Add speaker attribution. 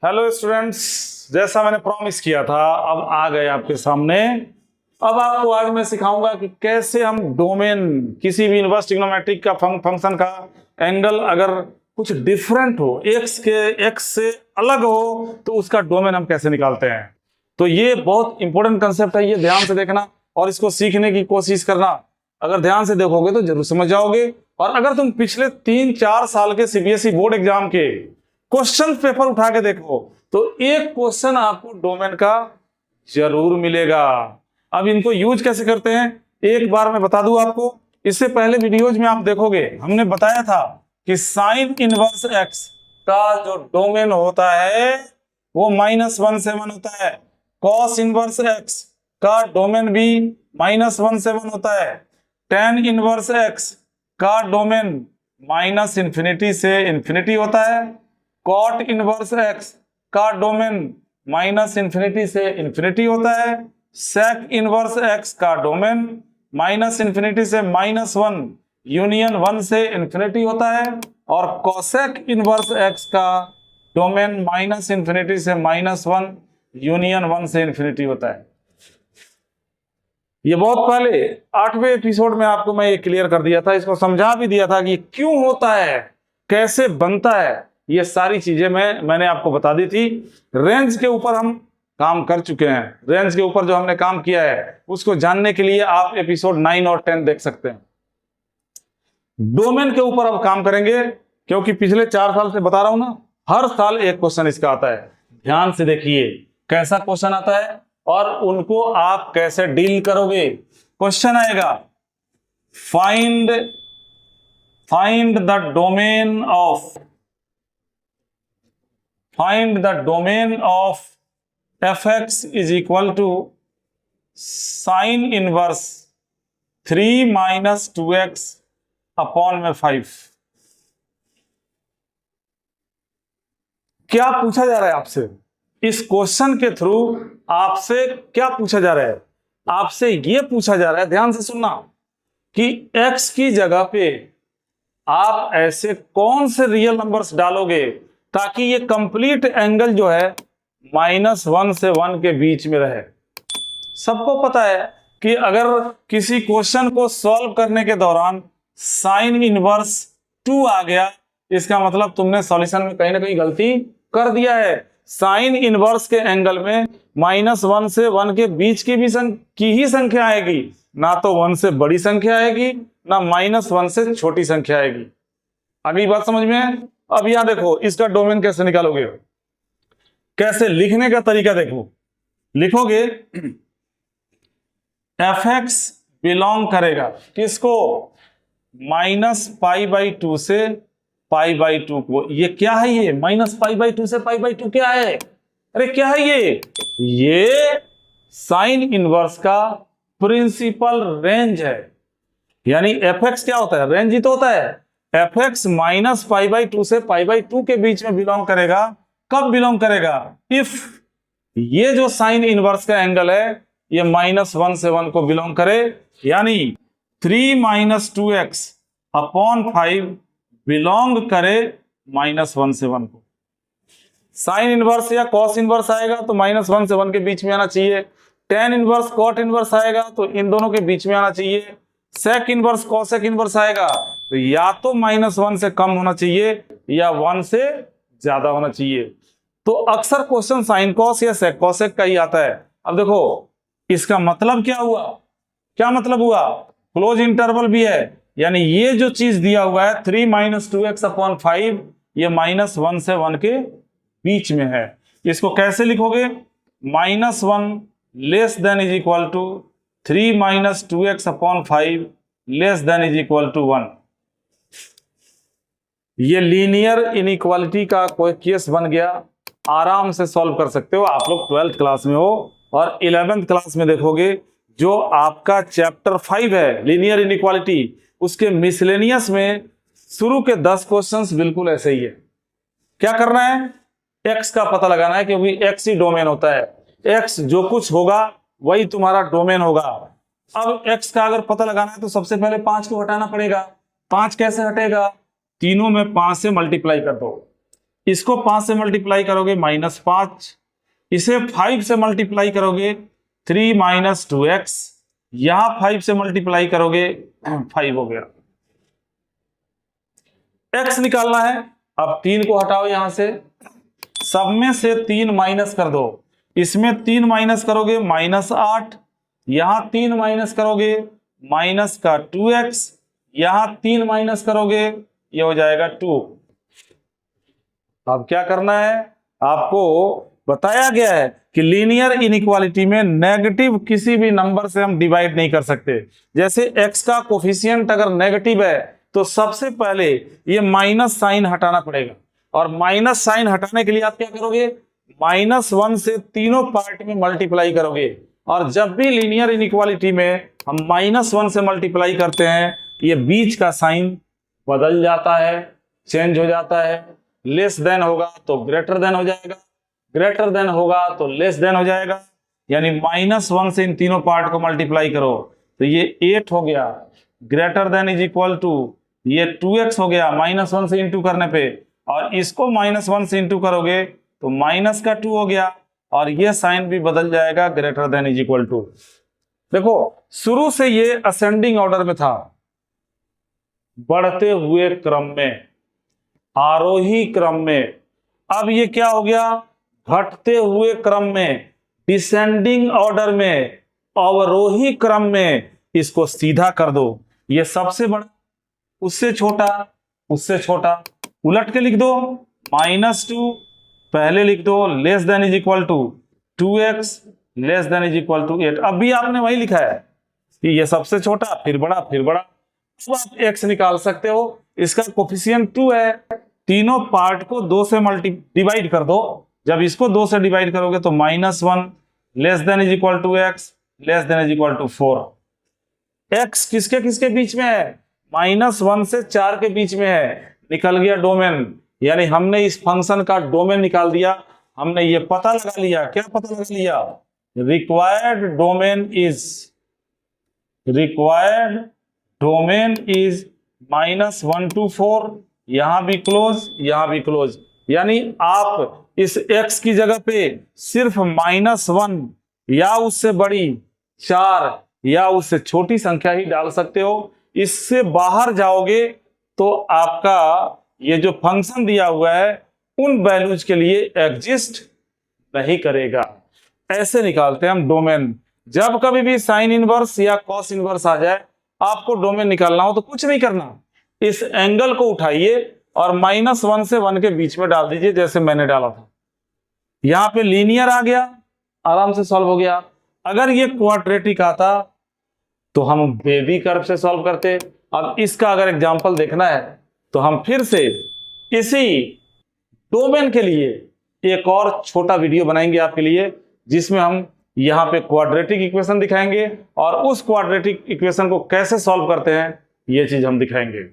Speaker 1: Hello students, जैसा मैंने promise किया था अब आ गए आपके सामने। अब आपको आज मैं सिखाऊंगा कि कैसे हम डोमेन किसी भी इनवर्स ट्रिग्नोमेट्रिक का फंक्शन का एंगल अगर कुछ डिफरेंट हो, एक्स से अलग हो, तो उसका डोमेन हम कैसे निकालते हैं। तो ये बहुत इंपॉर्टेंट कंसेप्ट है, ये ध्यान से देखना और इसको सीखने की कोशिश करना। अगर ध्यान से देखोगे तो जरूर समझ जाओगे। और अगर तुम पिछले 3-4 साल के सीबीएसई बोर्ड एग्जाम के क्वेश्चन पेपर उठा के देखो तो एक क्वेश्चन आपको डोमेन का जरूर मिलेगा। अब इनको यूज कैसे करते हैं एक बार मैं बता दूं आपको। इससे पहले वीडियोज में आप देखोगे हमने बताया था कि साइन इनवर्स एक्स का जो डोमेन होता है वो -1 से 1 होता है। कॉस इनवर्स एक्स का डोमेन भी -1 से 1 होता है। टेन इनवर्स एक्स का डोमेन -∞ से ∞ होता है। कॉट इनवर्स एक्स का डोमेन -∞ से ∞ होता है। सेक इनवर्स एक्स का डोमेन -∞ से -1 यूनियन 1 से ∞ होता है। और कोसेक इनवर्स एक्स का डोमेन -∞ से -1 यूनियन 1 से ∞ होता है। ये बहुत पहले 8वें एपिसोड में आपको मैं ये क्लियर कर दिया था, इसको समझा भी दिया था कि क्यों होता है, कैसे बनता है। ये सारी चीजें मैंने आपको बता दी थी। रेंज के ऊपर हम काम कर चुके हैं। रेंज के ऊपर जो हमने काम किया है उसको जानने के लिए आप एपिसोड 9 और 10 देख सकते हैं। डोमेन के ऊपर अब काम करेंगे क्योंकि पिछले 4 साल से बता रहा हूं ना, हर साल एक क्वेश्चन इसका आता है। ध्यान से देखिए कैसा क्वेश्चन आता है और उनको आप कैसे डील करोगे। क्वेश्चन आएगा find the domain of fx is equal to sin inverse 3 - 2x upon में 5। क्या पूछा जा रहा है आपसे इस क्वेश्चन के थ्रू? आपसे क्या पूछा जा रहा है? आपसे यह पूछा जा रहा है, ध्यान से सुनना, कि x की जगह पे आप ऐसे कौन से रियल नंबर्स डालोगे ताकि ये कंप्लीट एंगल जो है -1 से 1 के बीच में रहे। सबको पता है कि अगर किसी क्वेश्चन को सॉल्व करने के दौरान साइन इनवर्स 2 आ गया, इसका मतलब तुमने सॉल्यूशन में कहीं ना कहीं गलती कर दिया है। साइन इनवर्स के एंगल में -1 से 1 के बीच की ही संख्या आएगी, ना तो 1 से बड़ी संख्या आएगी ना -1 से छोटी संख्या आएगी। अगली बात समझ में है? अब यहां देखो इसका डोमेन कैसे निकालोगे, कैसे लिखने का तरीका देखो। लिखोगे fx बिलोंग करेगा किसको? -π/2 से π/2 को। ये क्या है? ये -π/2 से π/2 क्या है? अरे क्या है ये साइन इनवर्स का प्रिंसिपल रेंज है। यानी fx क्या होता है? रेंज ही तो होता है। fx -π/2 से π/2 के बीच में बिलोंग करेगा। कब बिलोंग करेगा? इफ ये जो साइन इनवर्स का एंगल है ये -1 से 1 को बिलोंग करे, यानी 3 - 2x अपॉन 5 बिलोंग करे -1 से 1 को। साइन इनवर्स या कॉस इनवर्स आएगा तो -1 से 1 के बीच में आना चाहिए। टेन इनवर्स कॉट इनवर्स आएगा तो इन दोनों के बीच में आना चाहिए। सेक इनवर्स कॉसेक इनवर्स आएगा तो या तो -1 से कम होना चाहिए या 1 से ज्यादा होना चाहिए। तो अक्सर क्वेश्चन साइन कॉस या सेक कॉसेक का ही आता है। अब देखो इसका मतलब क्या हुआ? क्या मतलब हुआ? क्लोज इंटरवल भी है, यानी ये जो चीज दिया हुआ है 3 - 2x अपॉन 5 ये -1 से 1 के बीच में है। इसको कैसे लिखोगे? -1 less than is equal to 3 - 2x upon 5 less than is equal to 1। ये लीनियर इनइक्वालिटी का कोई केस बन गया, आराम से सॉल्व कर सकते हो। आप लोग 12th क्लास में हो और 11th क्लास में देखोगे जो आपका चैप्टर 5 है लीनियर इनइक्वालिटी, उसके मिसलेनियस में शुरू के 10 क्वेश्चंस बिल्कुल ऐसे ही है। क्या करना है? x का पता लगाना है क्योंकि x ही डोमेन होता है। x जो कुछ होगा वही तुम्हारा डोमेन होगा। अब x का अगर पता लगाना है तो सबसे पहले 5 को हटाना पड़ेगा। 5 कैसे हटेगा? तीनों में 5 से मल्टीप्लाई कर दो। इसको 5 से मल्टीप्लाई करोगे -5, इसे 5 से मल्टीप्लाई करोगे 3 माइनस 2x, यहां 5 से मल्टीप्लाई करोगे 5 हो गया। x निकालना है, अब 3 को हटाओ यहां से, सब में से 3 माइनस कर दो, इसमें 3 माइनस करोगे -8, यहां 3 माइनस करोगे माइनस का 2x, यहां 3 माइनस करोगे ये हो जाएगा 2। अब क्या करना है, आपको बताया गया है कि लीनियर इनइक्वालिटी में नेगेटिव किसी भी नंबर से हम डिवाइड नहीं कर सकते। जैसे x का कोफिशिएंट अगर नेगेटिव है तो सबसे पहले ये माइनस साइन हटाना पड़ेगा, और माइनस साइन हटाने के लिए आप क्या करोगे, -1 से तीनों पार्ट में मल्टीप्लाई करोगे। और जब भी लीनियर इनइक्वालिटी में हम -1 से मल्टीप्लाई करते हैं, ये बीच का साइन बदल जाता है, चेंज हो जाता है। लेस देन होगा तो ग्रेटर देन हो जाएगा, ग्रेटर देन होगा तो लेस देन हो जाएगा। यानी -1 से इन तीनों पार्ट को मल्टीप्लाई करो तो ये 8 हो गया, greater than is equal to ये 2x हो गया -1 से इंटू करने पे, और इसको -1 से इंटू करोगे तो माइनस का 2 हो गया, और ये साइन भी बदल जाएगा, greater than is equal to. देखो शुरू से ये असेंडिंग ऑर्डर में था, बढ़ते हुए क्रम में, आरोही क्रम में। अब ये क्या हो गया, घटते हुए क्रम में, डिसेंडिंग ऑर्डर में, अवरोही क्रम में। इसको सीधा कर दो, ये सबसे बड़ा उससे छोटा, उससे छोटा, उलट के लिख दो, -2 पहले लिख दो, less than is equal to 2x, less than is equal to 8। अब भी आपने वही लिखा है कि ये सबसे छोटा फिर बड़ा फिर बड़ा। अब आप x निकाल सकते हो, इसका कोफिशिएंट 2 है, तीनों पार्ट को 2 से डिवाइड कर दो। जब इसको 2 से डिवाइड करोगे तो -1 less than is equal to x, less than is equal to 4। x किसके किसके बीच में है, -1 से 4 के बीच में है, निकल गया डोमेन। यानी हमने इस फंक्शन का डोमेन निकाल दिया, हमने ये पता लगा लिया। क्या पता लगा लिया, रिक्वायर्ड डोमेन इज -1 to 4, यहां भी क्लोज, यहां भी क्लोज। यानी आप इस x की जगह पे सिर्फ -1 या उससे बड़ी 4 या उससे छोटी संख्या ही डाल सकते हो। इससे बाहर जाओगे तो आपका ये जो फंक्शन दिया हुआ है उन वैल्यूज के लिए एग्जिस्ट नहीं करेगा। ऐसे निकालते हैं हम डोमेन। जब कभी भी साइन इनवर्स या कॉस इनवर्स आ जाए, आपको डोमेन निकालना हो तो कुछ नहीं करना, इस एंगल को उठाइए और -1 से 1 के बीच में डाल दीजिए, जैसे मैंने डाला था। यहां पे लीनियर आ गया, आराम से सॉल्व हो गया। अगर ये क्वाड्रेटिक आता तो हम बेबी कर्व से सॉल्व करते। अब इसका अगर एग्जांपल देखना है तो हम फिर से इसी डोमेन के लिए एक और छोटा वीडियो बनाएंगे आपके लिए, जिसमें हम यहाँ पे क्वाड्रेटिक इक्वेशन दिखाएंगे और उस क्वाड्रेटिक इक्वेशन को कैसे सॉल्व करते हैं ये चीज हम दिखाएंगे।